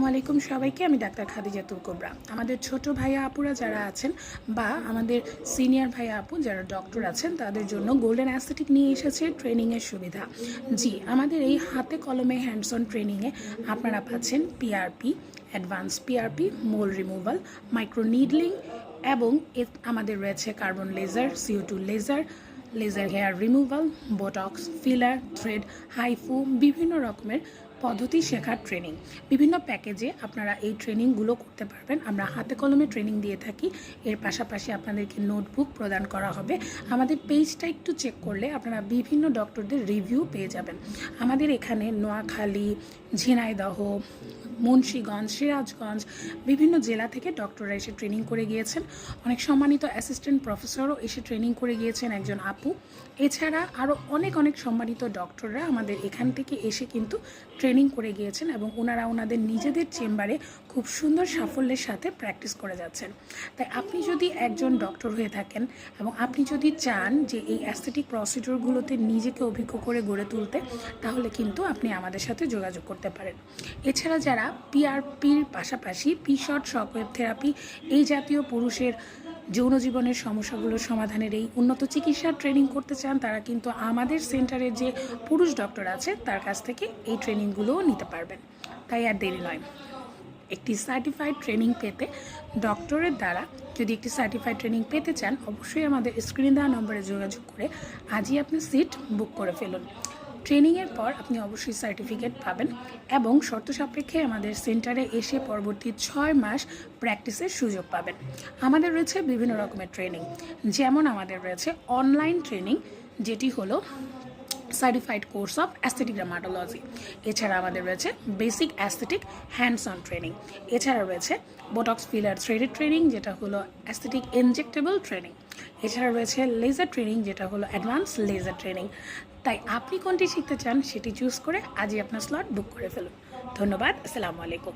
আলাইকুম সবাইকে। আমি ডাক্তার খাদিজাতুল কোবরা। আমাদের ছোট ভাইয়া আপুরা যারা আছেন বা আমাদের সিনিয়র ভাইয়া আপু যারা ডক্টর আছেন তাদের জন্য গোল্ডেন অ্যাস্থেটিক নিয়ে এসেছে ট্রেনিংয়ের সুবিধা। জি, আমাদের এই হাতে কলমে হ্যান্ডস অন ট্রেনিংয়ে আপনারা পাচ্ছেন PRP, advance PRP, mole removal, micro needling এবং আমাদের রয়েছে carbon laser, CO2 laser, laser hair removal, Botox, filler, thread, HIFU, বিভিন্ন রকমের পদ্ধতি শেখার ট্রেনিং। বিভিন্ন প্যাকেজে আপনারা এই ট্রেনিংগুলো করতে পারবেন। আমরা হাতে কলমে ট্রেনিং দিয়ে থাকি। এর পাশাপাশি আপনাদেরকে নোটবুক প্রদান করা হবে। আমাদের পেজটা একটু চেক করলে আপনারা বিভিন্ন ডক্টরদের রিভিউ পেয়ে যাবেন। আমাদের এখানে নোয়াখালী, ঝিনাইদহ, মুন্সিগঞ্জ, সিরাজগঞ্জ বিভিন্ন জেলা থেকে ডক্টররা এসে ট্রেনিং করে গিয়েছেন। অনেক সম্মানিত অ্যাসিস্ট্যান্ট প্রফেসরও এসে ট্রেনিং করে গিয়েছেন, একজন আপু। এছাড়া আরও অনেক সম্মানিত ডক্টররা আমাদের এখান থেকে এসে কিন্তু ট্রেনিং করে গিয়েছেন এবং ওনারা ওনাদের নিজেদের চেম্বারে খুব সুন্দর সাফল্যের সাথে প্র্যাকটিস করে যাচ্ছেন। তাই আপনি যদি একজন ডক্টর হয়ে থাকেন এবং আপনি যদি চান যে এই অ্যাস্থেটিক প্রসিডিওরগুলোতে নিজেকে অভিজ্ঞ করে গড়ে তুলতে, তাহলে কিন্তু আপনি আমাদের সাথে যোগাযোগ করতে পারেন। এছাড়া যারা পিআরপির পাশাপাশি পিশট শকওয়েভ থেরাপি এই জাতীয় পুরুষের যৌন জীবনের সমস্যাগুলোর সমাধানের এই উন্নত চিকিৎসার ট্রেনিং করতে চান, তারা কিন্তু আমাদের সেন্টারের যে পুরুষ ডক্টর আছে তার কাছ থেকে এই ট্রেনিংগুলোও নিতে পারবেন। তাই আর দেরি নয়, একটি সার্টিফাইড ট্রেনিং পেতে ডক্টরের দ্বারা যদি একটি সার্টিফাইড ট্রেনিং পেতে চান, অবশ্যই আমাদের স্ক্রিনে দেওয়া নম্বরে যোগাযোগ করে আজই আপনি সিট বুক করে ফেলুন। ট্রেনিংয়ের পর আপনি অবশ্যই সার্টিফিকেট পাবেন এবং শর্ত সাপেক্ষে আমাদের সেন্টারে এসে পরবর্তী 6 মাস প্র্যাকটিসের সুযোগ পাবেন। আমাদের রয়েছে বিভিন্ন রকমের ট্রেনিং, যেমন আমাদের রয়েছে অনলাইন ট্রেনিং, যেটি হলো certified course of aesthetic dermatology. এছাড়া আমাদের রয়েছে basic aesthetic hands on training. এছাড়া রয়েছে বোটক্স, ফিলার, থ্রেডেড ট্রেনিং, যেটা হলো অ্যাস্থেটিক ইনজেক্টেবল ট্রেনিং। এছাড়া রয়েছে লেজার ট্রেনিং, যেটা হলো অ্যাডভান্স লেজার ট্রেনিং। তাই আপনি কোনটি শিখতে চান সেটি চুজ করে আজই আপনার স্লট বুক করে ফেলুন। ধন্যবাদ। আসসালামু আলাইকুম।